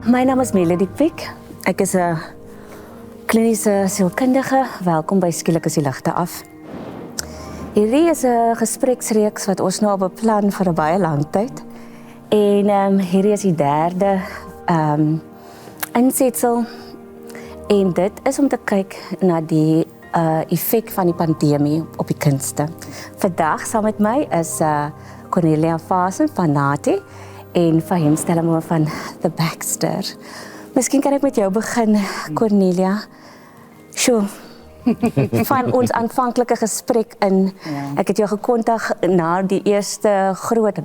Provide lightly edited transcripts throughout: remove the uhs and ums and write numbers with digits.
My naam is Melody Piek. Ek is 'n kliniese sielkundige. Welkom by Skielik is die ligte af. Hierdie is 'n gespreksreeks wat ons nou beplan vir 'n baie lang tyd. En hierdie is die derde insetsel. En dit is om te kyk na die effek van die pandemie op die kunste. Vandag saam met my is Cornelia Faasen van Maart en Fahiem Stellenboom van The Baxter. Miskien kan ek met jou begin, Cornelia. Van ons aanvanklike gesprek in, ek het jou gekontak na die eerste groot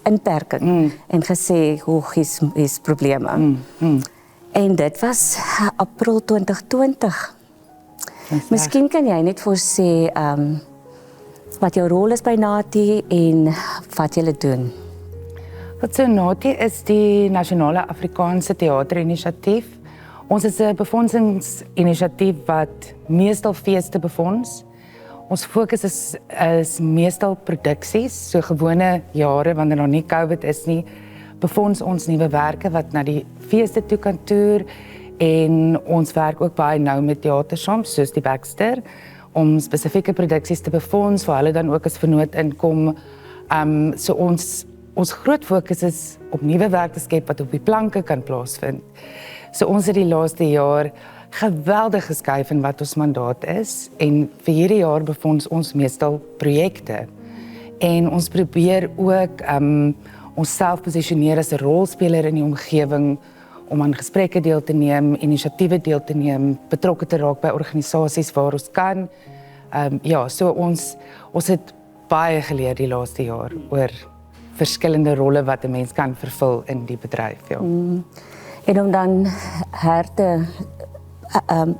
inperking en gesê, hoe is probleme. En dit was April 2020. Miskien kan jy net vir ons sê wat jou rol is by Natie en wat julle doen. Wat so Natie is die Nasionale Afrikaanse Teater-inisiatief. Ons is 'n befondsingsinisiatief wat meestal feeste befonds. Ons fokus is meestal produksies, so gewone jare wanneer daar nie COVID is nie, befonds ons nuwe werke wat na die feeste toe kan toer en ons werk ook baie nou met teaters soos die Baxter om spesifieke produksies te befonds waar hulle dan ook as vernoot inkom. So ons groot fokus is op nuwe werk te skep wat op die planke kan plaasvind. So ons het die laaste jaar geweldig geskuif in wat ons mandaat is en vir hierdie jaar befonds ons meestal projekte. En ons probeer ook onsself posisioneer as 'n rolspeler in die omgewing om aan gesprekke deel te neem, inisiatiewe deel te neem, betrokke te raak by organisasies waar ons kan. So ons het baie geleer die laaste jaar oor verskillende rolle wat 'n mens kan vervul in die bedryf. Ja. En om dan te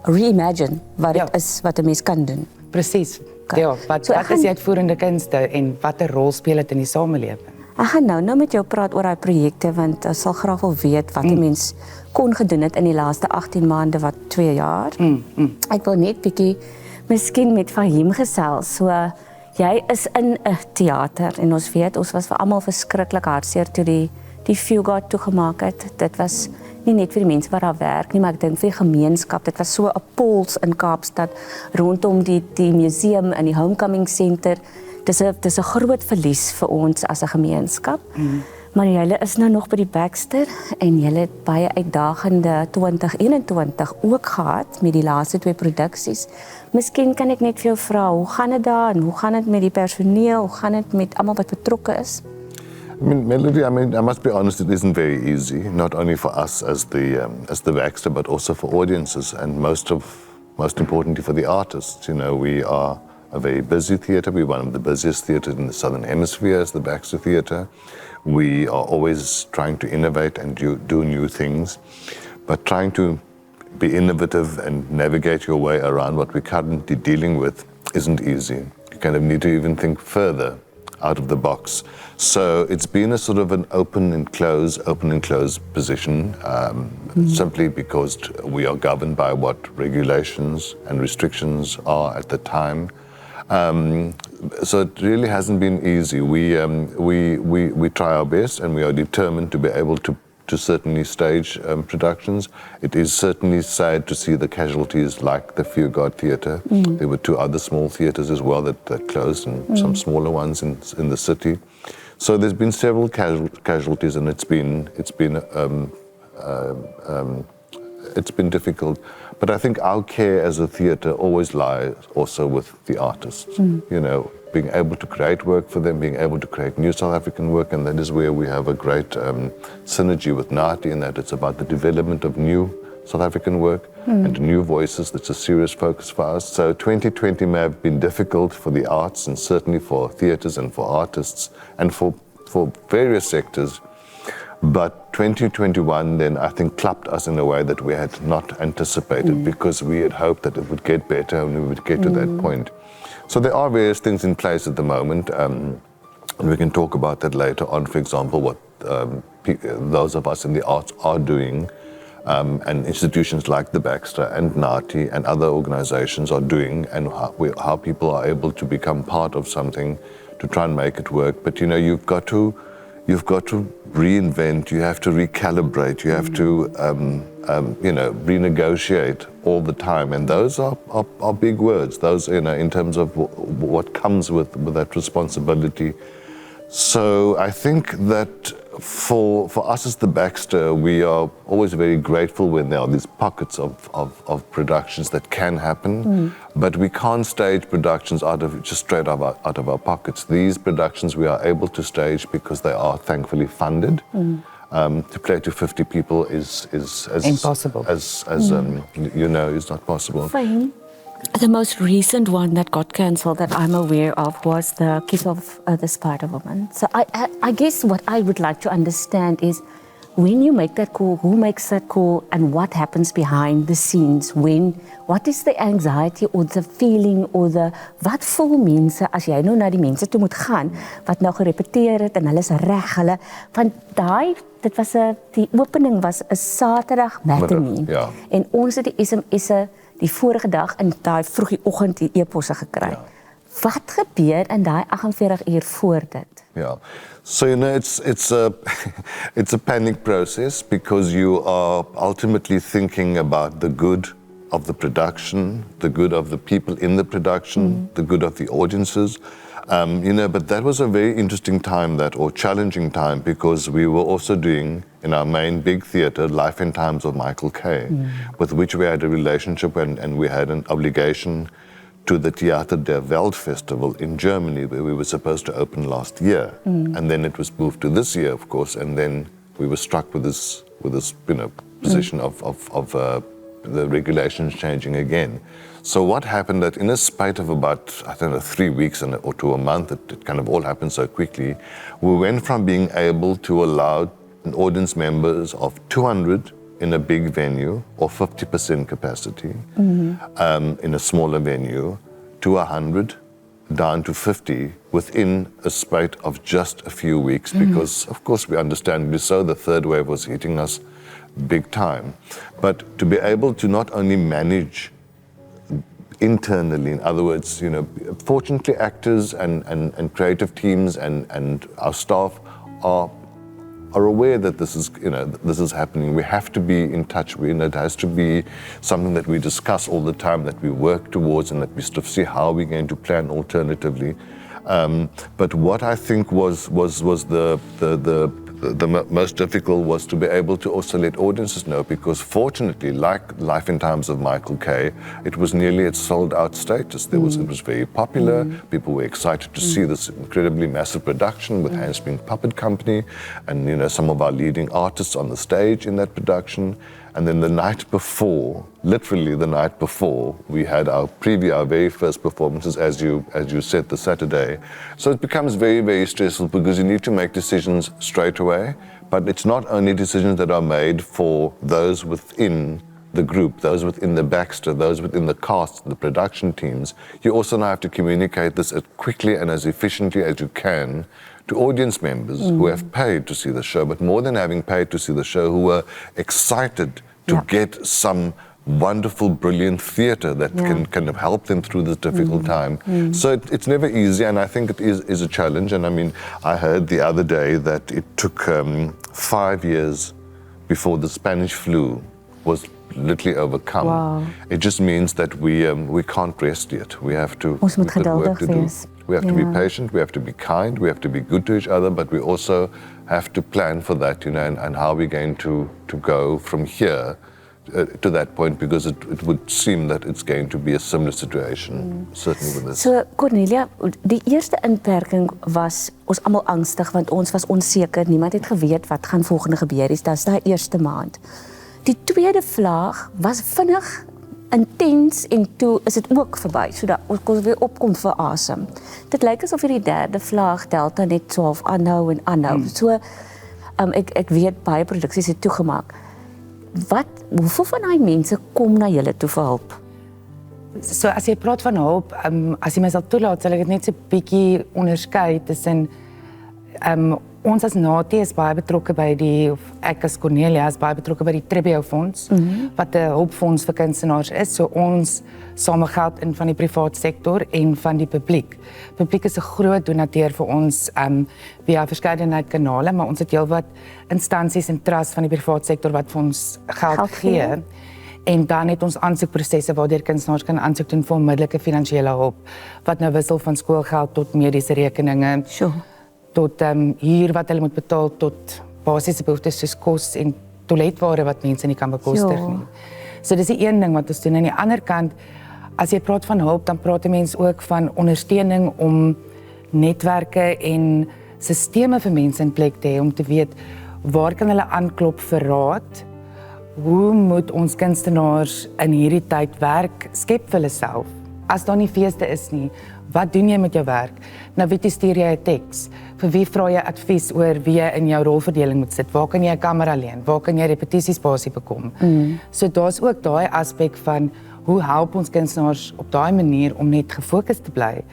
reimagine wat dit is wat 'n mens kan doen. Presies. Ja, wat is die uitvoerende kunste en watter rol speel dit in die samelewing? Ek gaan nou met jou praat oor daai projekte want ek sal graag wil weet wat 'n mens kon gedoen het in die laaste 18 maande wat 2 jaar. Ek wil net bietjie miskien met Fahiem gesels. So jy is in 'n teater en ons weet ons was vir almal verskriklik hartseer toe die Fugard toegemaak het. Dit was nie net vir die mense wat daar werk nie, maar ek dink vir die gemeenskap. Dit was so 'n pols in Kaapstad rondom die museum en die Homecoming Center. Dis 'n groot verlies vir ons as 'n gemeenskap. Maar julle is nou nog by die Baxter en julle het baie uitdagende 2021 ook gehad met die laaste 2 produksies. Miskien kan ek net vir jou vra, hoe gaan dit daar en hoe gaan dit met die personeel? Hoe gaan dit met almal wat betrokke is? Melody, I must be honest, it isn't very easy, not only for us as the Baxter, but also for audiences and most importantly for the artists. You know, we are a very busy theatre. We're one of the busiest theatres in the Southern Hemisphere as the Baxter Theatre. We are always trying to innovate and do new things, but trying to be innovative and navigate your way around what we're currently dealing with isn't easy. You kind of need to even think further out of the box. So it's been a sort of an open and close position, simply because we are governed by what regulations and restrictions are at the time. So it really hasn't been easy. We try our best and we are determined to be able to certainly stage productions. It is certainly sad to see the casualties like the Fugard Theatre. There were 2 other small theatres as well that closed and some smaller ones in the city. So there's been several casualties and it's been difficult. But I think our care as a theatre always lies also with the artists, you know, being able to create work for them, being able to create new South African work, and that is where we have a great synergy with Natie in that it's about the development of new South African work and new voices. That's a serious focus for us. So 2020 may have been difficult for the arts and certainly for theatres and for artists and for various sectors. But 2021 then I think clapped us in a way that we had not anticipated because we had hoped that it would get better and we would get to that point. So there are various things in place at the moment and we can talk about that later on, for example, what those of us in the arts are doing and institutions like the Baxter and Natie and other organizations are doing and how people are able to become part of something to try and make it work. But you know, you've got to you've got to reinvent, you have to recalibrate, you have to renegotiate all the time, and those are big words. Those, in terms of what comes with that responsibility. So I think that for us as the Baxter, we are always very grateful when there are these pockets of productions that can happen, but we can't stage productions just straight out of our pockets. These productions we are able to stage because they are thankfully funded. To play to 50 people is impossible. Is not possible. Fahiem, the most recent one that got cancelled that I'm aware of was the case of the Spider-Woman. So I guess what I would like to understand is when you make that call, who makes that call, and what happens behind the scenes? What is the anxiety or the feeling or wat voel mense as jy nou na die mense toe moet gaan wat nou gerepeteer het en hulle is reg, want die opening was 'n Saterdag matinee. Ja. En ons het die SMS'e die vorige dag in daai vroegie oggend die e-posse gekry. Ja. Wat gebeur in daai 48 uur voor dit? Yeah, so it's a panic process because you are ultimately thinking about the good of the production, the good of the people in the production, the good of the audiences. But that was a very interesting time, or challenging time, because we were also doing in our main big theatre, Life and Times of Michael Kay, with which we had a relationship and we had an obligation to the Theater der Welt Festival in Germany, where we were supposed to open last year. And then it was moved to this year, of course, and then we were struck with this position of the regulations changing again. So what happened that in a spate of about, 3 weeks or to a month, it kind of all happened so quickly, we went from being able to allow an audience members of 200 in a big venue or 50% capacity in a smaller venue to 100 down to 50 within a spate of just a few weeks because, of course, we understand so the third wave was hitting us big time. But to be able to not only manage internally, in other words, fortunately actors and creative teams and our staff are aware that this is happening. We have to be in touch. It has to be something that we discuss all the time, that we work towards, and that we sort of see how we're going to plan alternatively. But what I think was the most difficult was to be able to also let audiences know, because fortunately, like Life in Times of Michael Kay, it was nearly at sold-out status. It was very popular. People were excited to see this incredibly massive production with Handspring Puppet Company and some of our leading artists on the stage in that production. And then the night before, literally the night before, we had our preview, our very first performances, as you said, the Saturday. So it becomes very, very stressful because you need to make decisions straight away. But it's not only decisions that are made for those within the group, those within the Baxter, those within the cast, the production teams. You also now have to communicate this as quickly and as efficiently as you can to audience members who have paid to see the show, but more than having paid to see the show, who were excited to get some wonderful, brilliant theatre that can kind of help them through this difficult time. So it's never easy, and I think it is a challenge. And I mean, I heard the other day that it took 5 years before the Spanish flu was literally overcome. Wow. It just means that we can't rest yet. We have to. Ons moet geduldig wees. We have to be patient, we have to be kind, we have to be good to each other, but we also have to plan for that, and how we're going to go from here to that point, because it would seem that it's going to be a similar situation, certainly with this. So, Cornelia, die eerste inperking was ons almal angstig, want ons was onseker, niemand het geweet wat gaan volgende gebeur is. Dis daai eerste maand. Die tweede vlaag was vinnig, intens, en toe is dit ook verby, sodat ons kon weer opkom vir asem. Dit lyk asof hierdie derde vlaag Delta net 12 aanhou en aanhou. So, ek weet baie produksies het toegemaak. Hoeveel van daai mense kom na julle toe vir hulp? So as jy praat van hulp, as jy my sal toelaat, sal ek dit net so 'n bietjie onderskei tussen Ons as Natie is baie betrokke by of ek as Cornelia is baie betrokke by die Tribio-fonds, wat 'n hulpfonds vir kunstenaars is. So ons samel geld in van die private sektor en van die publiek. Publiek is 'n groot donateur vir ons via verskeidenheid kanale, maar ons het heelwat instansies en trusts van die private sektor wat vir ons geld gee. En dan het ons aansoekprosesse waardeur kunstenaars kan aansoek doen vir onmiddellike finansiële hulp, wat nou wissel van skoolgeld tot mediese rekeninge. Sure. Tot huur wat hulle moet betaal, tot basiese behoeftes soos kos en toiletware wat mense nie kan bekostig nie. So dis die een ding wat ons doen. Aan die ander kant, as jy praat van hulp, dan praat mense ook van ondersteuning om netwerke en sisteme vir mense in plek te hê, om te weet waar kan hulle aanklop vir raad, hoe moet ons kunstenaars in hierdie tyd werk skep vir hulle self? As daar nie feeste is nie, wat doen jy met jou werk? Nou wie stuur jy 'n teks? Vir wie vra jy advies oor wie jy in jou rolverdeling moet sit? Waar kan jy 'n kamera leen? Waar kan jy repetisiespasie bekom? So daar's ook daai aspek van hoe help ons kunstenaars op daai manier om net gefokus te bly?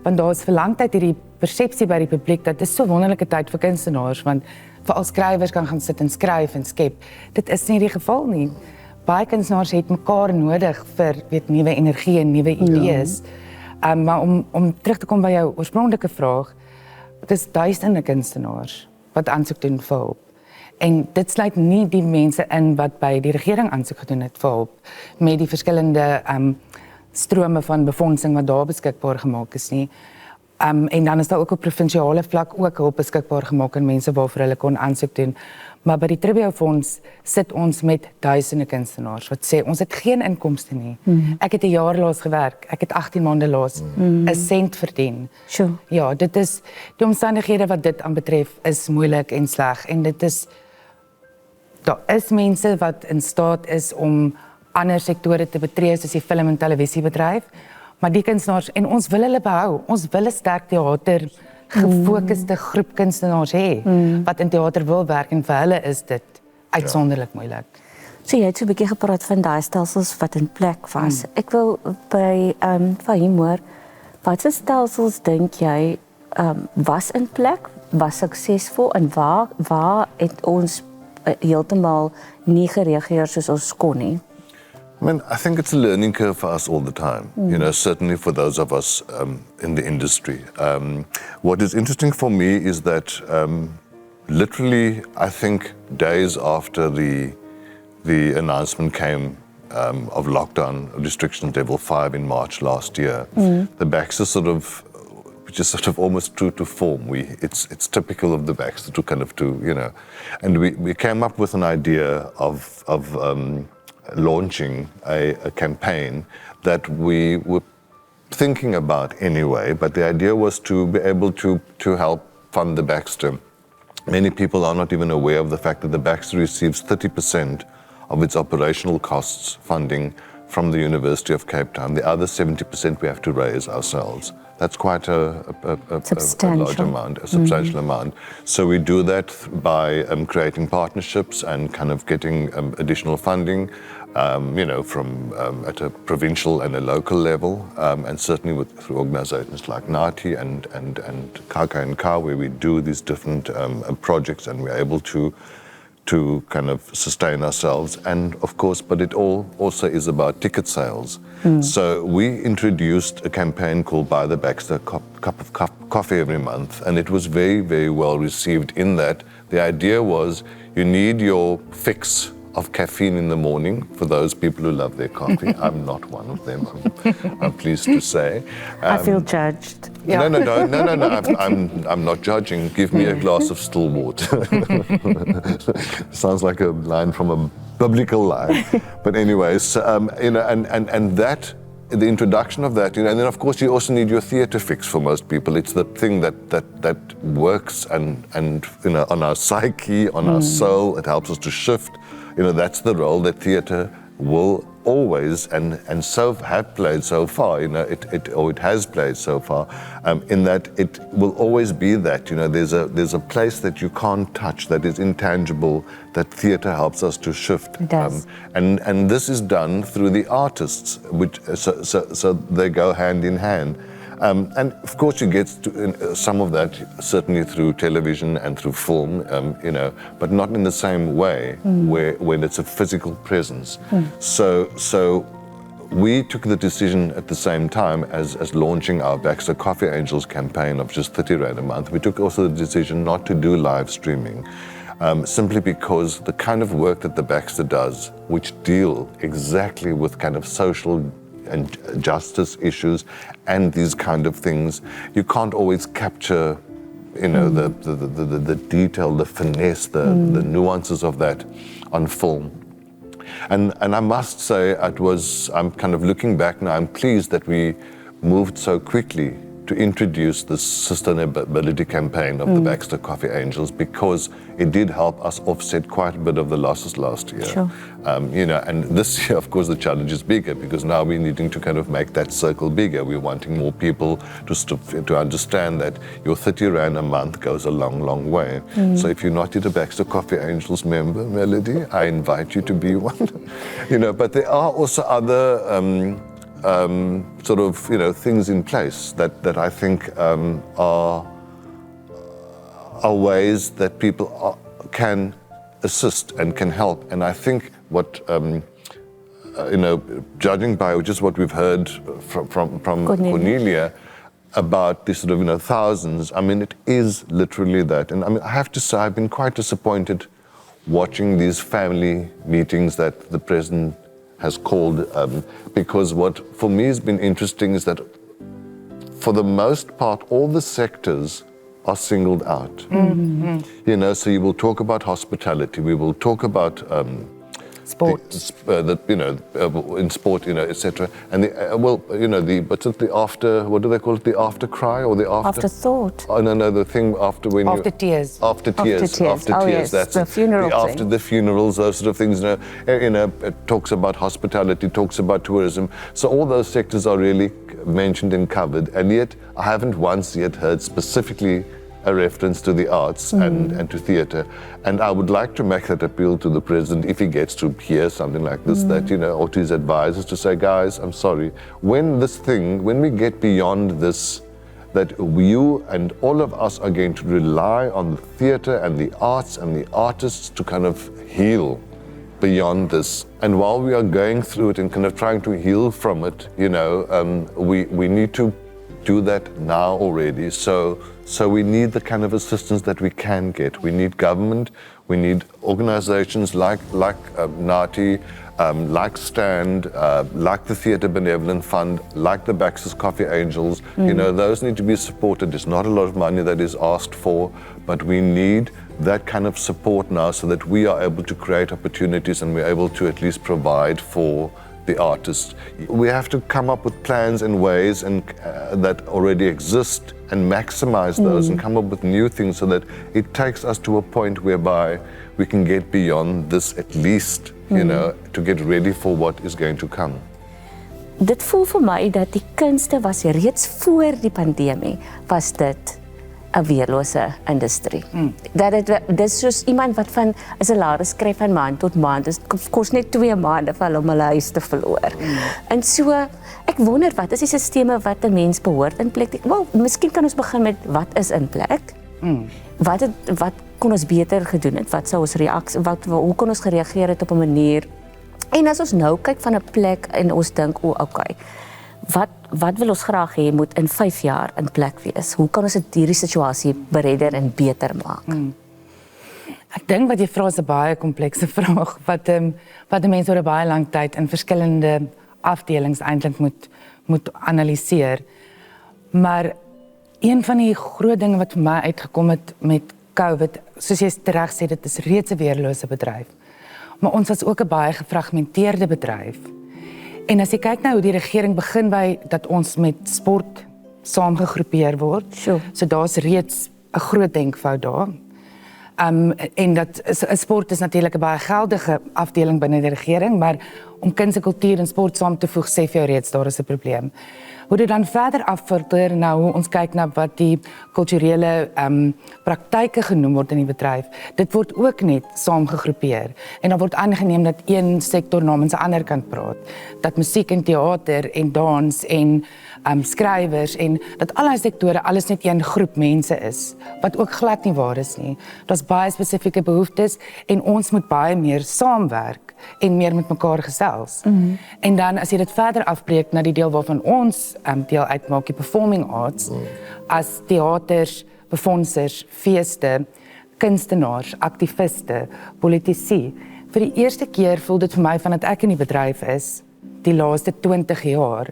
Want daar's vir lang tyd hierdie persepsie by die publiek dat dit so 'n wonderlike tyd vir kunstenaars, want veral skrywers kan gaan sit en skryf en skep. Dit is nie die geval nie. Baie kunstenaars het mekaar nodig vir nuwe energie en nuwe idees. Maar om terug te kom by jou oorspronklike vraag, dit is duisende kunstenaars wat aansoek doen vir hulp. En dit sluit nie die mense in wat by die regering aansoek gedoen het vir hulp, met die verskillende strome van befondsing wat daar beskikbaar gemaak is nie. En dan is daar ook op provinsiale vlak ook hulp beskikbaar gemaak aan mense waarvoor hulle kon aansoek doen. Maar by die Tribio-fonds sit ons met duisende kunstenaars wat sê, ons het geen inkomste nie. Ek het 'n jaar laas gewerk, ek het 18 maande laas 'n sent verdien. Sure. Ja, dit is, die omstandighede wat dit aanbetref is moeilik en sleg. En dit is, daar is mense wat in staat is om ander sektore te betree, soos die film- en televisiebedryf, maar die kunstenaars, en ons wil hulle behou, ons wil 'n sterk teater, gefokuste groep kunstenaars hê, wat in teater wil werk, en vir hulle is dit uitsonderlik moeilik. So jy het so 'n bietjie gepraat van daai stelsels wat in plek was. Ek wil by Fahiem hoor, watse stelsels dink jy was in plek, was suksesvol, en waar het ons heeltemal nie gereageer soos ons kon nie? I mean, I think it's a learning curve for us all the time, you know, certainly for those of us in the industry. What is interesting for me is that literally, I think days after the announcement came of lockdown restrictions level 5 in March last year, the Baxter which is sort of almost true to form. It's typical of the Baxter to kind of and we came up with an idea of launching a campaign that we were thinking about anyway, but the idea was to be able to help fund the Baxter. Many people are not even aware of the fact that the Baxter receives 30% of its operational costs funding from the University of Cape Town. The other 70% we have to raise ourselves. That's quite a large amount, a substantial amount. So we do that by creating partnerships and kind of getting additional funding, from at a provincial and a local level, and certainly through organizations like NATI and KKNK, where we do these different projects, and we're able to kind of sustain ourselves. And of course, but it all also is about ticket sales. So we introduced a campaign called Buy the Baxter Cup of Coffee every month, and it was very, very well received in that the idea was you need your fix of caffeine in the morning for those people who love their coffee. I'm not one of them, I'm pleased to say. I feel judged. Yeah. No, I'm not judging. Give me a glass of still water. Sounds like a line from a biblical line. But anyways, and that, the introduction of that, and then of course you also need your theatre fix for most people. It's the thing that works and on our psyche, on our soul. It helps us to shift. That's the role that theatre will always and so have played so far. It has played so far. In that it will always be that. There's a place that you can't touch, that is intangible, that theatre helps us to shift. It does. And this is done through the artists, which so they go hand in hand. And of course you get some of that certainly through television and through film, but not in the same way when it's a physical presence. So we took the decision at the same time as launching our Baxter Coffee Angels campaign of just 30 Rand a month. We took also the decision not to do live streaming, simply because the kind of work that the Baxter does, which deal exactly with kind of social and justice issues and these kind of things, you can't always capture, the detail, the finesse, the nuances of that on film. And I must say, I'm kind of looking back now, I'm pleased that we moved so quickly to introduce this sustainability campaign of the Baxter Coffee Angels, because it did help us offset quite a bit of the losses last year. Sure. And this year, of course, the challenge is bigger, because now we're needing to kind of make that circle bigger. We're wanting more people to understand that your 30 Rand a month goes a long, long way. So if you're not yet a Baxter Coffee Angels member, Melody, I invite you to be one. But there are also other things in place that I think are ways that people can assist and can help. And I think what, judging by just what we've heard from Cornelia about the thousands, it is literally that. And I have to say, I've been quite disappointed watching these family meetings that the president has called, because what for me has been interesting is that for the most part, all the sectors are singled out. So you will talk about hospitality, we will talk about sport, in sport, etc. And what do they call it? The after cry or the afterthought? Oh no, the thing after when after tears. After tears. Yes, that's the funeral after the funerals, those sort of things. It talks about hospitality, talks about tourism. So all those sectors are really mentioned and covered, and yet I haven't once yet heard specifically a reference to the arts and to theatre. And I would like to make that appeal to the president, if he gets to hear something like this, that, or to his advisors, to say, guys, I'm sorry, when we get beyond this, that you and all of us are going to rely on the theatre and the arts and the artists to kind of heal beyond this. And while we are going through it and kind of trying to heal from it, we need to do that now already. So we need the kind of assistance that we can get. We need government, we need organizations like NATI, like STAND, like the Theatre Benevolent Fund, like the Baxter's Coffee Angels. Those need to be supported. There's not a lot of money that is asked for, but we need that kind of support now so that we are able to create opportunities and we're able to at least provide for the artists. We have to come up with plans and ways and that already exist and maximize those and come up with new things so that it takes us to a point whereby we can get beyond this at least, to get ready for what is going to come. Dit voel vir my dat die kunste was reeds voor die pandemie, was dit 'n weerlose industrie. Dis soos iemand wat van 'n salaris skryf van maand tot maand, dit kos net 2 maande vir om hulle huis te verloor. En so, ek wonder wat is die sisteme wat 'n mens behoort in plek? Wel, miskien kan ons begin met wat is in plek? Wat kon ons beter gedoen het? Wat sou ons reaksie, hoe kon ons gereageer het op 'n manier? En as ons nou kyk van 'n plek en ons dink, okay, wat wil ons graag hê moet in 5 jaar in plek wees? Hoe kan ons hierdie situasie beredder en beter maak? Ek dink wat jy vra is 'n baie komplekse vraag wat 'n mens oor 'n baie lang tyd in verskillende afdelings eintlik moet analiseer. Maar een van die groot dinge wat vir my uitgekom het met COVID, soos jy reg sê, dit is reeds 'n weerlose bedryf. Maar ons was ook 'n baie gefragmenteerde bedryf. En as jy kyk nou hoe die regering begin by dat ons met sport saamgegroepeer word, so daar's reeds 'n groot denkfout daar. En dat sport is natuurlik 'n baie geldige afdeling binne die regering, maar om kuns en kultuur en sport saam te voeg, sê vir jou reeds daar is 'n probleem. Hoe dit dan verder affilter na hoe ons kyk na wat die kulturele praktyke genoem word in die bedryf, dit word ook net saamgegroepeer. En dan word aangeneem dat een sektor namens 'n ander kan praat. Dat musiek en teater en dans en skrywers en dat al die sektore alles net een groep mense is, wat ook glad nie waar is nie. Daar's baie spesifieke behoeftes en ons moet baie meer saamwerk en meer met mekaar gesels. En dan as jy dit verder afbreek na die deel waarvan ons deel uitmaak, die performing arts, as teaters, befondsers, feeste, kunstenaars, aktiviste, politici. Vir die eerste keer voel dit vir my vandat ek in die bedryf is, die laaste 20 jaar,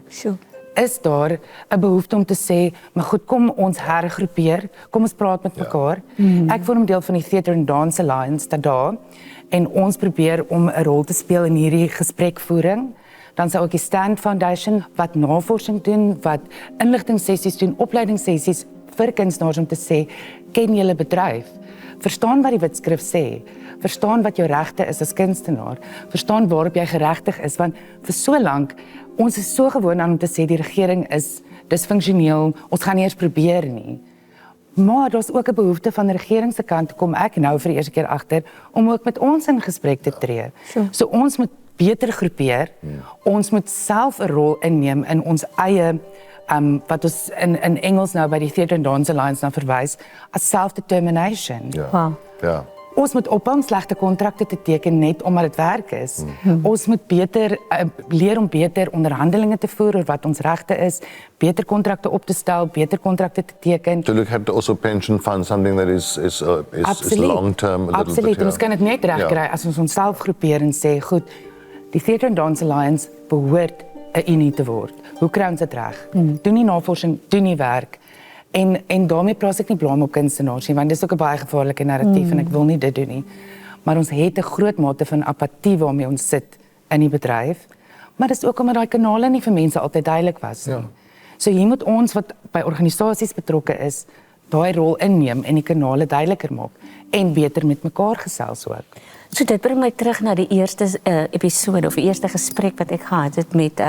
is daar 'n behoefte om te sê, maar goed, kom ons hergroepeer, kom ons praat met mekaar. Ek vorm deel van die Tydens Skielik, en ons probeer om 'n rol te speel in hierdie gesprekvoering. Dan sou ook die Stand Foundation wat navorsing doen, wat inligtingssessies doen, opleidingssessies vir kunstenaars om te sê, ken julle bedryf, verstaan wat die wetskrif sê, verstaan wat jou regte is as kunstenaar, verstaan waarop jy geregtig is, want vir so lank, ons is so gewoon aan om te sê, die regering is disfunksioneel, ons gaan nie eens probeer nie. Maar daar's ook 'n behoefte van die regering se kant, kom ek nou vir die eerste keer agter, om ook met ons in gesprek te tree. So ons moet beter groepeer, ons moet self 'n rol inneem in ons eie, wat ons in Engels nou by die Tydens Skielik nou verwys, as self-determination. Ons moet ophou om slegte kontrakte te teken net omdat dit werk is. Ons moet beter leer om beter onderhandelinge te voer oor wat ons regte is, beter kontrakte op te stel, beter kontrakte te teken. To look at also pension fund, something that is long term. Absoluut, en ons kan dit net regkry as ons onsself groepeer en sê, goed, die Tydens Skielik behoort 'n unie te word. Hoe kry ons dit reg? Doen nie navorsing, doen nie werk. En daarmee praat ek nie blame op kunstenaars nie, want dis ook 'n baie gevaarlike narratief en ek wil nie dit doen nie. Maar ons het 'n groot mate van apatie waarmee ons sit in die bedryf. Maar dis ook omdat daai kanale nie vir mense altyd duidelik was nie. So hier moet ons wat by organisasies betrokke is, daai rol inneem en die kanale duideliker maak en beter met mekaar gesels ook. So dit bring my terug na die eerste episode of die eerste gesprek wat ek gehad het met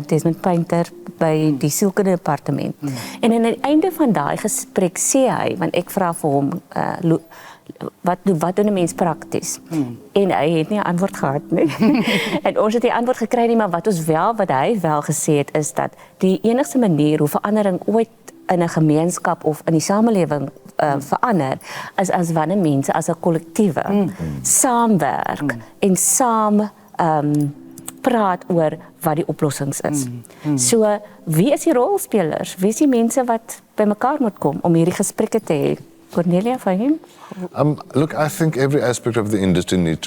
Desmond Painter by die sielkundige departement. En aan die einde van daai gesprek sê hy, want ek vra vir hom, wat doen 'n mens prakties? En hy het nie 'n antwoord gehad nie. En ons het die antwoord gekry nie, maar wat hy wel gesê het is dat die enigste manier hoe verandering ooit in 'n gemeenskap of in die samelewing verander, is as wanneer mense as 'n kollektiewe saamwerk en saam praat oor wat die oplossings is. So, wie is die rolspelers? Wie is die mense wat by mekaar moet kom om hierdie gesprekke te hê? Cornelia, Fahiem? Look, I think every aspect of the industry needs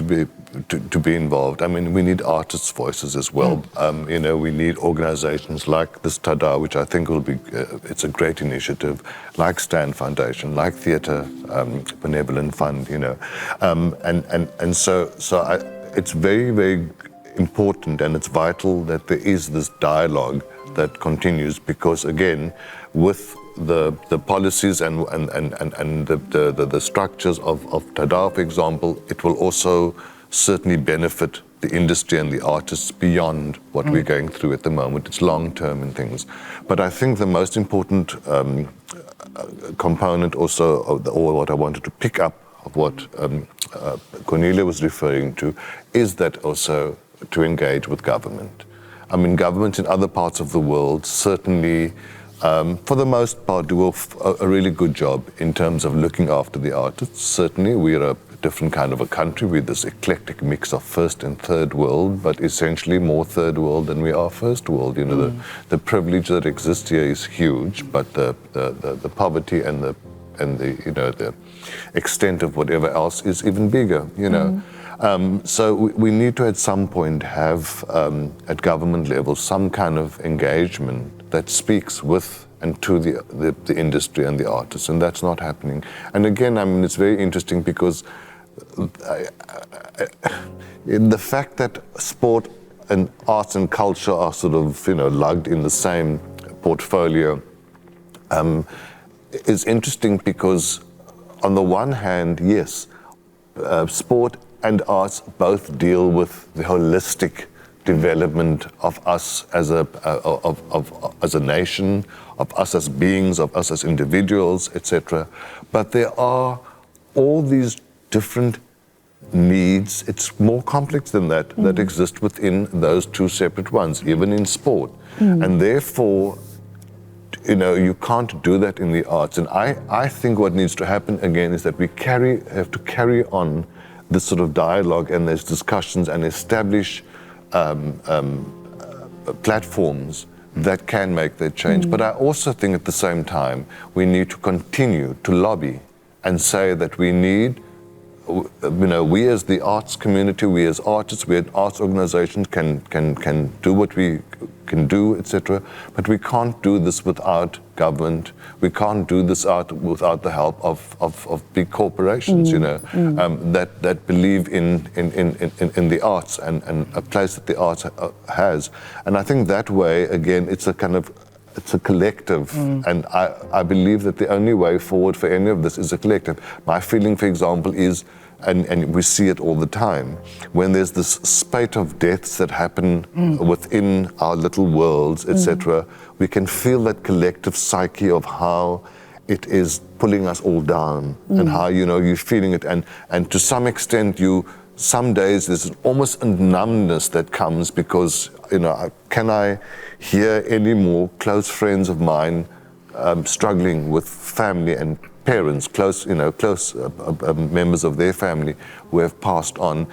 to be involved. I mean, we need artists' voices as well. We need organizations like this Tada, which I think will be, it's a great initiative, like Stand Foundation, like Theatre Benevolent Fund, and so it's very, very important and it's vital that there is this dialogue that continues, because again, with the policies and the structures of Tada, for example, it will also certainly benefit the industry and the artists beyond what we're going through at the moment. It's long term and things. But I think the most important component also, or what I wanted to pick up of what Cornelia was referring to, is that also to engage with government. I mean, governments in other parts of the world certainly, for the most part, do a really good job in terms of looking after the artists. Certainly, we're a different kind of a country with this eclectic mix of first and third world, but essentially more third world than we are first world. The privilege that exists here is huge, but the poverty and the extent of whatever else is even bigger. So we need to at some point have at government level some kind of engagement that speaks with and to the industry and the artists, and that's not happening. And again, I mean, it's very interesting because the fact that sport and arts and culture are sort of lugged in the same portfolio is interesting, because on the one hand, yes, sport and arts both deal with the holistic development of us as as a nation, of us as beings, of us as individuals, etc. But there are all these different needs. It's more complex than that, that exist within those two separate ones, even in sport. And therefore, you can't do that in the arts. And I think what needs to happen again is that we have to carry on this sort of dialogue and these discussions and establish platforms that can make that change. But I also think at the same time, we need to continue to lobby and say that we need, we as the arts community, we as artists, we as arts organizations can do what we can do, etc. But we can't do this without government. We can't do this without the help of big corporations, that believe in the arts and a place that the arts has. And I think that way, again, it's a collective, and I believe that the only way forward for any of this is a collective. My feeling, for example, is, and we see it all the time, when there's this spate of deaths that happen within our little worlds, etc., we can feel that collective psyche of how it is pulling us all down, and how, you're feeling it, and to some extent some days there's almost a numbness that comes because, can I hear any more close friends of mine struggling with family and parents, close members of their family who have passed on,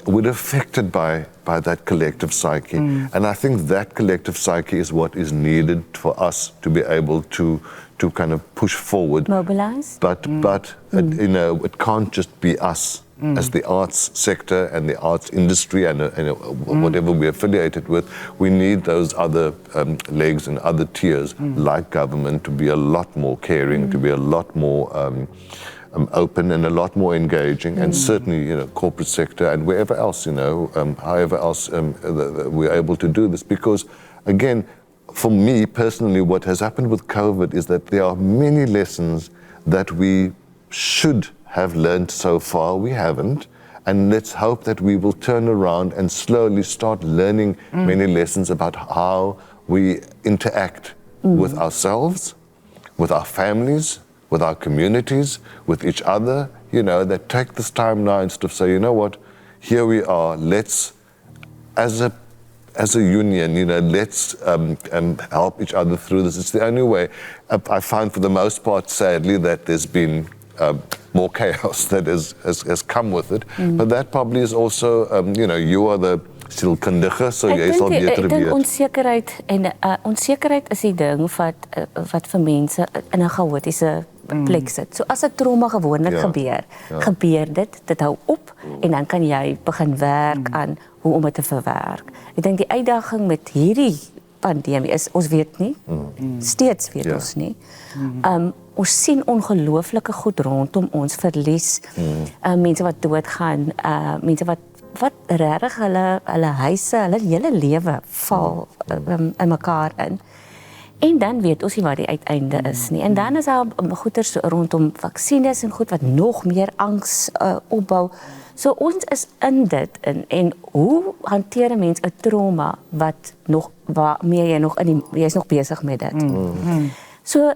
we're affected by that collective psyche. And I think that collective psyche is what is needed for us to be able to kind of push forward. Mobilize? But it can't just be us as the arts sector and the arts industry and whatever we're affiliated with. We need those other legs and other tiers like government to be a lot more caring, to be a lot more open and a lot more engaging, and certainly corporate sector and wherever else, however else we're able to do this. Because again, for me personally, what has happened with COVID is that there are many lessons that we should have learned so far. We haven't, and let's hope that we will turn around and slowly start learning many lessons about how we interact with ourselves, with our families, with our communities, with each other, that take this time now instead of say, what, here we are, let's, as a union, let's help each other through this. It's the only way. I find for the most part, sadly, that there's been more chaos that has come with it. But that probably is also, you are the sielkundige, so jy sal beter weet. Ek dink onsekerheid is die ding wat vir mense in 'n chaotiese plek sit. So as 'n trauma gewoonlik gebeur dit hou op en dan kan jy begin werk aan hoe om dit te verwerk. Ek dink die uitdaging met hierdie pandemie is, ons weet nie, steeds weet ons nie. Ons sien ongelooflike goed rondom ons, verlies, mense wat doodgaan, mense wat regtig hulle huise, hulle hele lewe val in mekaar in. En dan weet ons nie wat die uiteinde is nie. En dan is daar goeders rondom vaksines en goed wat nog meer angs opbou. So ons is in dit en hoe hanteer 'n mens 'n trauma waarmee jy is nog besig met dit. So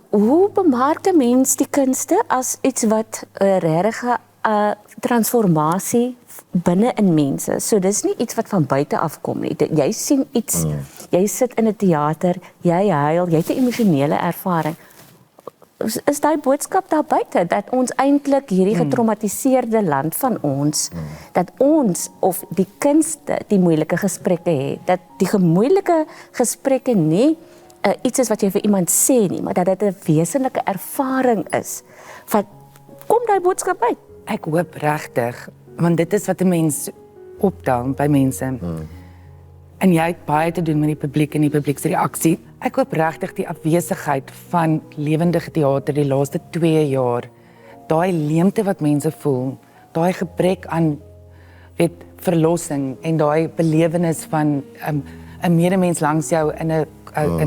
hoe bemark 'n mens die kunste as iets wat 'n regte transformasie binne in mense? So dis nie iets wat van buite af kom nie. Jy sien iets, jy sit in 'n teater, jy huil, jy het 'n emosionele ervaring. Is daai boodskap daar buite dat ons eintlik hierdie getraumatiseerde land van ons, dat ons of die kunste die moeilike gesprekke het, dat die moeilike gesprekke nie iets is wat jy vir iemand sê nie, maar dat dit 'n wesenlike ervaring is. Kom daai boodskap uit? Ek hoop regtig, want dit is wat 'n mens optel by mense. En jy het baie te doen met die publiek en die publiek se reaksie. Ek hoop regtig die afwesigheid van lewendige teater die laaste 2 jaar, daai leemte wat mense voel, daai gebrek aan verlossing en daai belewenis van 'n medemens langs jou in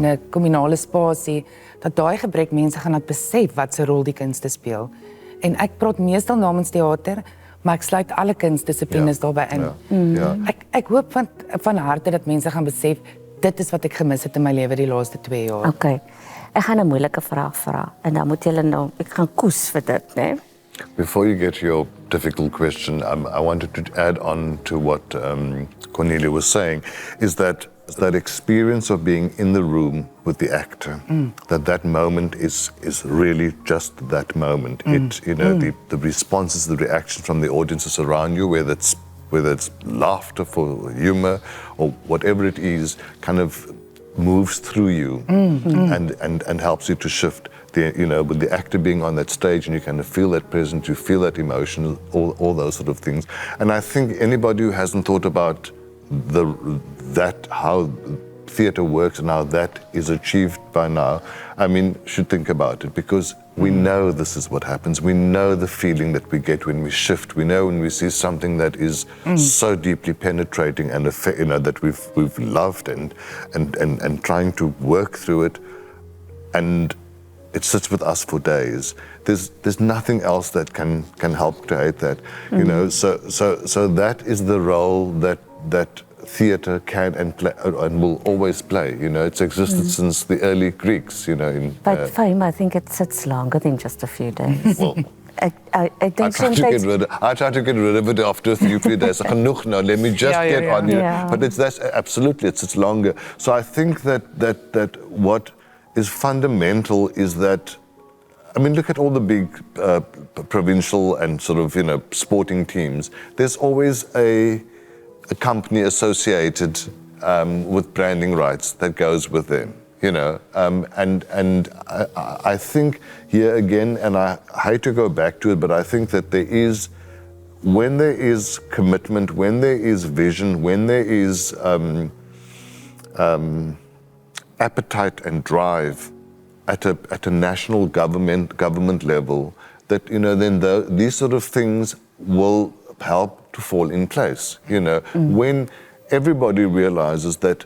'n kommunale spasie, dat daai gebrek mense gaan besef wat se rol die kunste speel. En ek praat meestal namens teater, maar ek sluit alle kunsdissiplines daarbey in. Ja. Ek hoop van harte dat mense gaan besef, dit is wat ek gemis het in my lewe die laaste 2 jaar. Okay. Ek gaan 'n moeilike vraag vra en dan moet julle nou, ek gaan koes vir dit, né? Before you get to your difficult question, I wanted to add on to what Cornelia was saying, is that experience of being in the room with the actor, that moment is really just that moment. It, the responses, the reactions from the audiences around you, whether it's laughter for humor or whatever it is, kind of moves through you and helps you to shift. With the actor being on that stage and you kind of feel that presence, you feel that emotion, all those sort of things. And I think anybody who hasn't thought about how theatre works and how that is achieved by now, should think about it, because we know this is what happens. We know the feeling that we get when we shift. We know when we see something that is so deeply penetrating and that we've loved and trying to work through it, and it sits with us for days. There's nothing else that can help create that. So that is the role that theatre can and will always play. It's existed since the early Greeks. But Fahiem, I think it sits longer than just a few days. Well, I think I try to get rid of it after a few days. Genoeg now, let me just get on here. Yeah. But that's absolutely, it's longer. So I think that what is fundamental is that, look at all the big provincial and sort of, sporting teams. There's always a company associated with branding rights that goes with them, and I think here again, and I hate to go back to it, but I think that when there is commitment, when there is vision, when there is appetite and drive at a national government level, that then these sort of things will help to fall in place. When everybody realizes that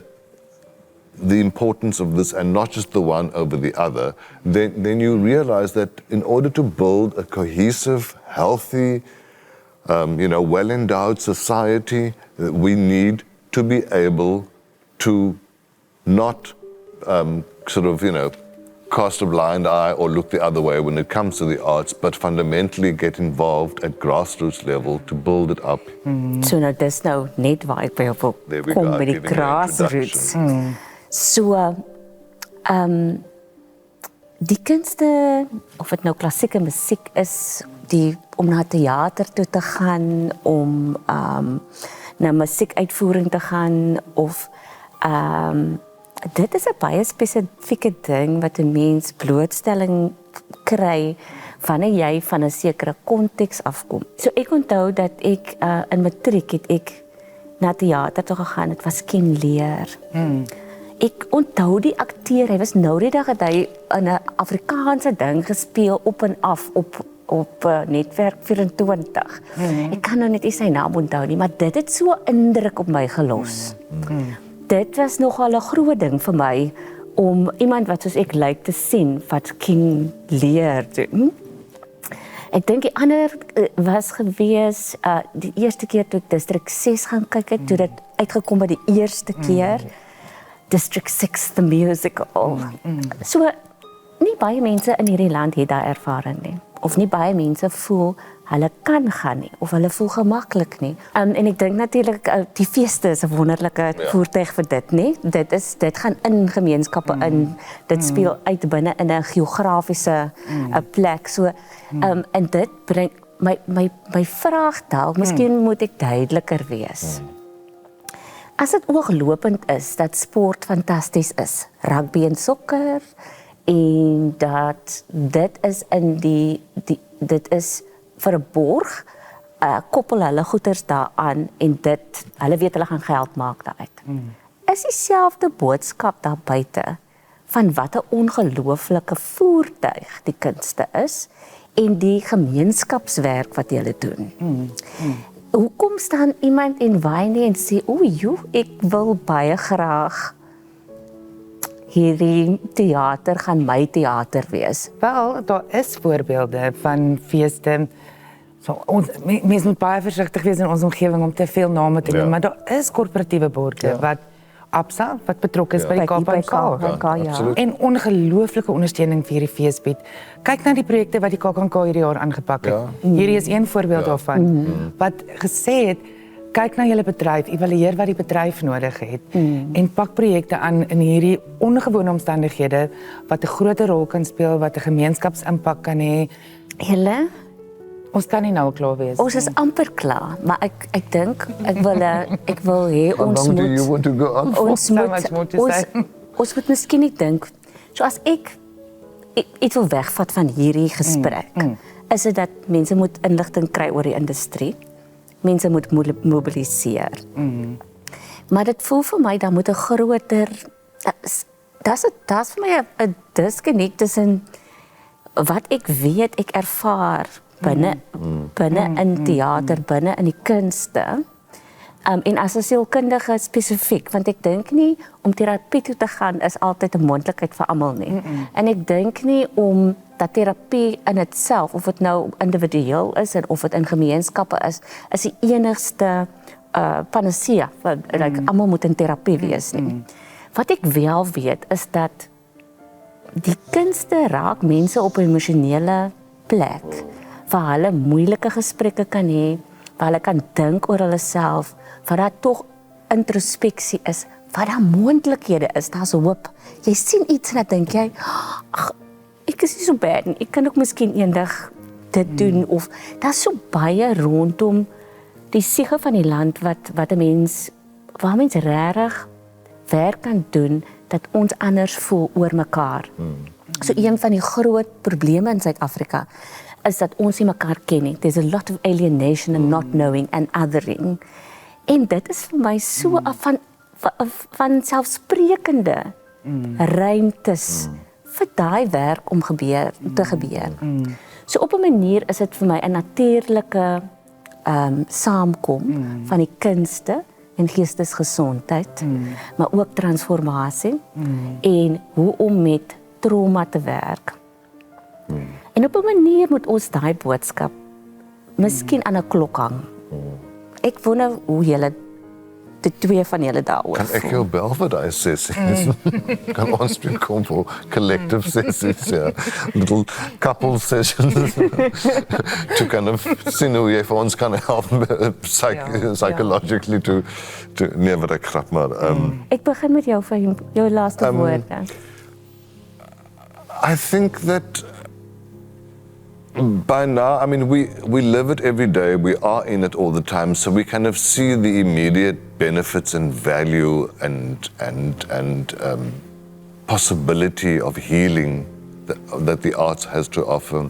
the importance of this and not just the one over the other, then you realize that in order to build a cohesive, healthy, well-endowed society, we need to be able to not cast a blind eye or look the other way when it comes to the arts, but fundamentally get involved at grassroots level to build it up. So nou dis nou net waar ek by op kom by die grassroots. So die kunste, of dit nou klassieke musiek is, om na teater toe te gaan, om na musiekuitvoering te gaan, of dit is 'n baie spesifieke ding wat 'n mens blootstelling kry wanneer jy van 'n sekere konteks afkom. So ek onthou dat ek in matriek het ek na teater toe gegaan, dit was ken leer. Ek onthou die akteur, hy was nou die dag dat hy in 'n Afrikaanse ding gespeel op en af op netwerk 24. Ek kan nou net nie sy naam onthou nie, maar dit het so 'n indruk op my gelos. Dit was nogal 'n groot ding vir my om iemand wat soos ek lyk te sien wat ken leer doen. Ek dink die ander was gewees die eerste keer toe ek District 6 gaan kyk het, toe dit uitgekom by die eerste keer. District 6 the musical. So nie baie mense in hierdie land het daai ervaring nie, of nie baie mense voel hulle kan gaan nie, of hulle voel gemaklik nie. En ek dink natuurlik die feeste is 'n wonderlike voertuig vir dit, nie? Dit gaan in gemeenskappe in. Dit speel uit binne in 'n geografiese plek. So en dit bring my vraag dalk, miskien moet ek duideliker wees. As dit ooglopend is dat sport fantasties is, rugby en sokker, en dat dit is dit is vir 'n borg, koppel hulle goeders daaraan en hulle weet hulle gaan geld maak daaruit. Is dieselfde boodskap daar buite van wat 'n ongelooflike voertuig die kunste is en die gemeenskapswerk wat hulle doen. Hoekom staan iemand en whine en sê, ek wil baie graag hierdie teater gaan my teater wees? Wel, daar is voorbeelde van feeste So, mense moet baie versigtig wees in ons omgewing om te veel name te noem, maar daar is korporatiewe borge wat ABSA, wat betrokke is by die KKNK. absoluut. En ongelooflike ondersteuning vir hierdie fees bied. Kyk na die projekte wat die KKNK hierdie jaar aangepak het. Hierdie is een voorbeeld daarvan. Wat gesê het, kyk na julle bedryf, evalueer wat die bedryf nodig het en pak projekte aan in hierdie ongewone omstandighede wat 'n groter rol kan speel, wat 'n gemeenskapsimpak kan hê. Julle, Ons kan nie nou klaar wees. ons is amper klaar, maar ek dink ek wil hê How ons long do you moet want to go on for? ons So much more to say. ons moet miskien nie dink, so as ek iets wil wegvat van hierdie gesprek, is dit dat mense moet inligting kry oor die industrie. Mense moet mobiliseer. Maar dit voel vir my dan moet 'n groter daar's vir my 'n disconnect tussen wat ek weet ek ervaar binne in teater, binne in die kunste. En as 'n sielkundige spesifiek, want ek dink nie om terapie toe te gaan is altyd 'n moontlikheid vir almal nie. En ek dink nie om dat terapie in itself, of dit nou individueel is en of dit in gemeenskappe is die enigste panacea, like almal moet in terapie wees nie. Wat ek wel weet is dat die kunste raak mense op 'n emosionele plek waar hulle moeilike gesprekke kan hê, waar hulle kan dink oor hulle self, waar daar tog introspeksie is, waar daar moontlikhede is, daar's hoop. Jy sien iets en dan dink jy, ag, ek is nie so bad nie, ek kan ook miskien eendag dit doen, of daar's so baie rondom die siege van die land wat 'n mens, waar mens regtig werk kan doen, dat ons anders voel oor mekaar. So een van die groot probleme in Suid-Afrika is dat ons nie mekaar ken nie. There's a lot of alienation and not knowing and othering. En dit is vir my so van selfsprekende ruimtes vir daai werk om te gebeur. So op 'n manier is dit vir my 'n natuurlike saamkom van die kunste en geestesgesondheid, maar ook transformasie en hoe om met trauma te werk. En op 'n manier moet ons daai boodskap miskien aan 'n klok hang. Ek wonder hoe julle die twee van julle daaroor Kan ek jou bel vir daai sessies? Kan ons kom vir collective sessies, little couple sessions to kind of sien hoe jy vir ons kan help psychologically to nee, wat ek grap maar. Ek begin met jou vir jou laaste woorde. I think that by now, I mean, we live it every day. We are in it all the time, so we kind of see the immediate benefits and value and possibility of healing that the arts has to offer.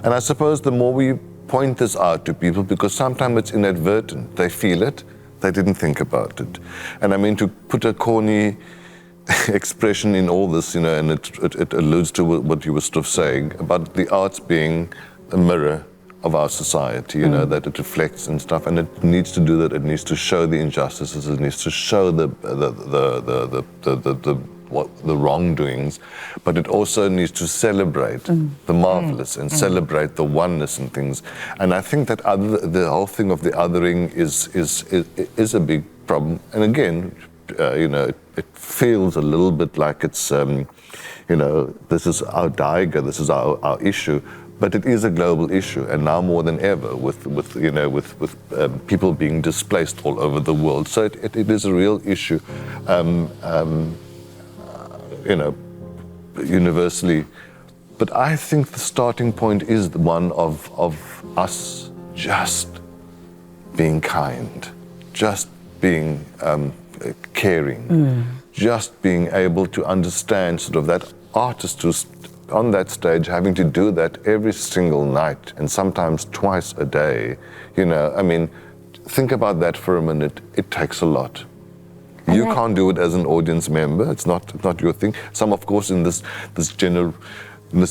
And I suppose the more we point this out to people, because sometimes it's inadvertent, they feel it, they didn't think about it. And I mean, to put a corny expression in all this, you know, and it alludes to what you were sort of saying about the arts being a mirror of our society, you know, that it reflects and stuff, and it needs to do that. It needs to show the injustices. It needs to show the wrongdoings, but it also needs to celebrate the marvelous and celebrate the oneness and things. And I think that the whole thing of the othering is a big problem. And again, you know, it feels a little bit like it's, you know, this is our daiga, this is our issue, but it is a global issue, and now more than ever, with people being displaced all over the world. So it is a real issue, you know, universally. But I think the starting point is the one of us just being kind, just being caring, just being able to understand sort of that artist who's on that stage having to do that every single night and sometimes twice a day. You know, I mean, think about that for a minute. It takes a lot. You can't do it as an audience member. It's not your thing. Some, of course, in this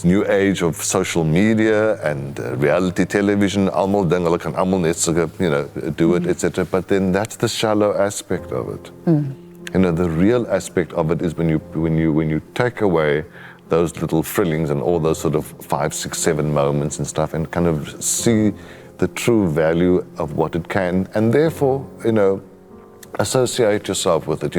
new age of social media and reality television, almal ding hulle kan almal net so, you know, do it, etc. But then that's the shallow aspect of it. You know, the real aspect of it is when you take away those little frillings and all those sort of 5, 6, 7 moments and stuff, and kind of see the true value of what it can, and therefore, associate yourself with it.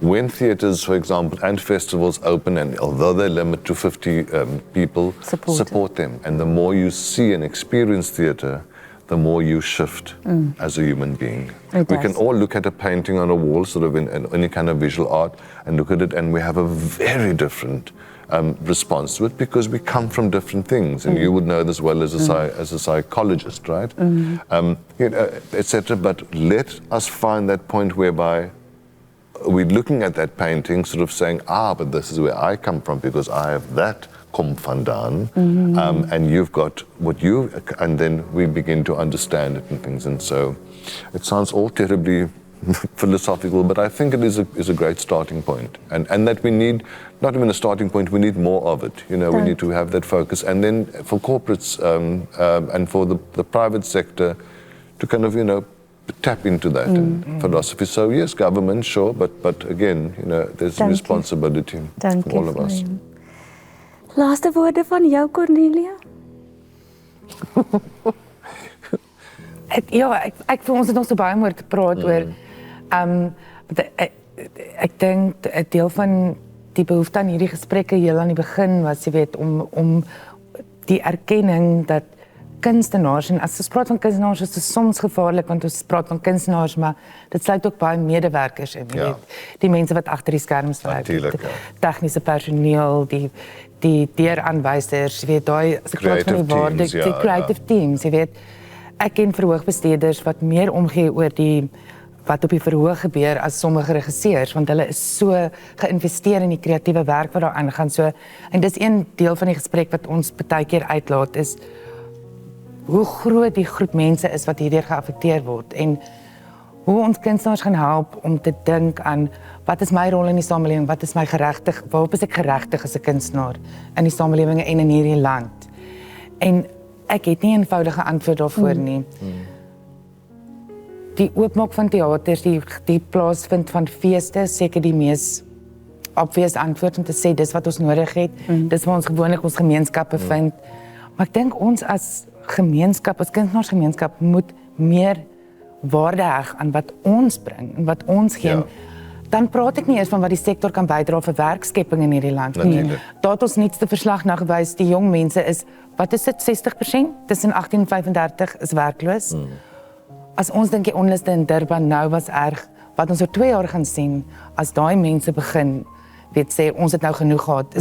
When theatres, for example, and festivals open, and although they limit to 50 people, support them. And the more you see and experience theatre, the more you shift as a human being. We can all look at a painting on a wall, sort of in any kind of visual art, and look at it, and we have a very different response to it, because we come from different things, and you would know this well as a psychologist, right? Etc. But let us find that point whereby we're looking at that painting, sort of saying, but this is where I come from, because I have that kom vandaan, and you've got what you, and then we begin to understand it and things. And so it sounds all terribly philosophical, but I think it is a great starting point, and that we need not even a starting point, we need more of it. We need to have that focus, and then for corporates and for the private sector to kind of tap into that philosophy. So yes, government, sure, but again, there's a responsibility from all of us. Laaste woorde van jou, Cornelia? Ek voel ons het nog so baie oor te praat oor. Ek dink 'n deel van die behoefte aan hierdie gesprekke heel aan die begin was, jy weet, om die erkenning dat kunstenaars, en as ons praat van kunstenaars, is dit soms gevaarlik, want ons praat van kunstenaars, maar dit sluit ook baie medewerkers in, jy weet, die mense wat agter die skerms werk, die tegniese personeel, die deuraanwysers, jy weet, daai as ek praat van die waarde, die creative teams, jy weet, ek ken verhoogbesteeders wat meer omgee oor wat op die verhoog gebeur as sommige regisseurs, want hulle is so geïnvesteer in die kreatiewe werk wat daar aangaan. So, en dis een deel van die gesprek wat ons baie keer uitlaat, is hoe groot die groep mense is wat hierdeur geaffekteer word, en hoe ons kunstenaars gaan help om te dink aan wat is my rol in die samelewing, wat is my geregtig, waarop is ek geregtig as 'n kunstenaar in die samelewing en in hierdie land. En ek het nie 'n eenvoudige antwoord daarvoor nie. Die oopmaak van teaters, die plaasvind van feeste, seker die mees obvious antwoord om te sê, dis wat ons nodig het, dis waar ons gewoonlik ons gemeenskappe vind. Maar ek dink ons as gemeenskap, as kunstenaarsgemeenskap, moet meer waarde heg aan wat ons bring, en wat ons gee. Dan praat ek nie eers van wat die sektor kan bydra vir werkskepping in hierdie land nie. Daar het ons nuutste verslag na gewys, die jong mense is, wat is dit, 60% tussen 18 en 35 is werkloos. As ons dink die onluste in Durban nou was erg, wat ons oor 2 jaar gaan sien, as daai mense begin, weet sê, ons het nou genoeg gehad,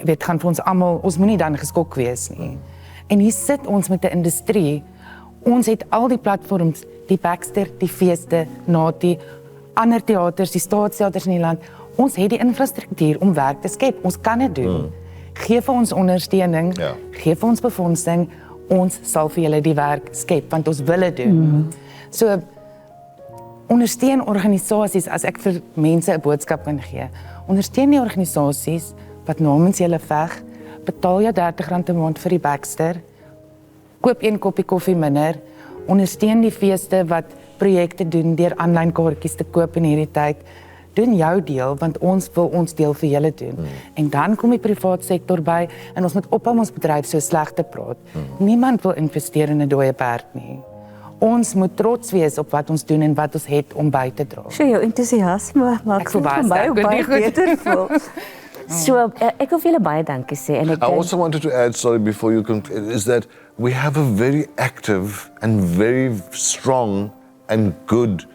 weet, gaan vir ons almal, ons moenie dan geskok wees nie. En hier sit ons met 'n industrie, ons het al die platforms, die Baxter, die feeste, Nati, ander teaters, die staatsteaters in die land, ons het die infrastruktuur om werk te skep, ons kan dit doen. Gee vir ons ondersteuning, gee vir ons befondsing, ons sal vir julle die werk skep, want ons wil dit doen. So, ondersteun organisasies, as ek vir mense 'n boodskap kan gee, ondersteun die organisasies wat namens julle veg, betaal jou R30 'n maand vir die Baxter, koop 1 koppie koffie minder, ondersteun die feeste wat projekte doen deur aanlyn kaartjies te koop in hierdie tyd, doen jou deel, want ons wil ons deel vir julle doen. En dan kom die privaat sektor by, en ons moet ophou ons bedryf so sleg te praat. Niemand wil investeer in 'n dooie perd nie. Ons moet trots wees op wat ons doen en wat ons het om by te dra. So jou entoesiasme maak vir my baie beter voel. So, ek wil vir julle baie dankie sê. En I also wanted to add, sorry, before you conclude, is that we have a very active and very strong and good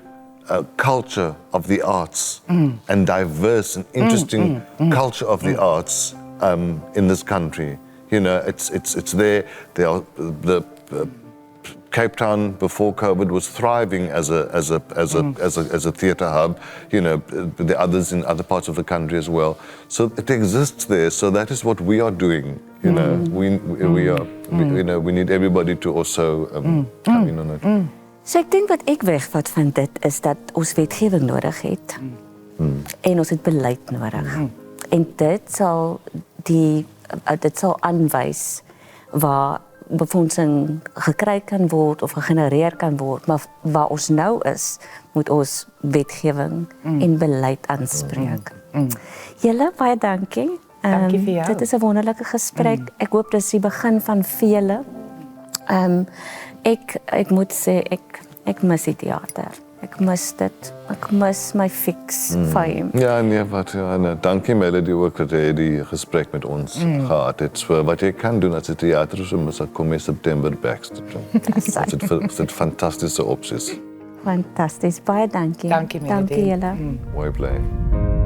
culture of the arts, and diverse and interesting culture of the arts in this country. It's there. The Cape Town before COVID was thriving as a theatre hub. The others in other parts of the country as well. So it exists there. So that is what we are doing. We need everybody to also come in on it. So ek dink wat ek wegvat van dit is dat ons wetgewing nodig het. En ons het beleid nodig. En dit sal aanwys waar befondsing gekry kan word of gegenereer kan word, maar waar ons nou is, moet ons wetgewing en beleid aanspreek. Julle, baie dankie. Dankie vir jou. Dit is 'n wonderlike gesprek. Ek hoop dis die begin van vele. Ek moet sê ek mis die teater. Ek mis dit. Ek mis my fix Fahiem. Ja, nee, dankie Melody ook dat jy die gesprek met ons gehad het. So wat jy kan doen as jy teater is, is kom in September Baxter doen. Dit is fantastiese opsies. Fantasties. Baie dankie. Dankie, Melody. Dankie julle. Mooi bly.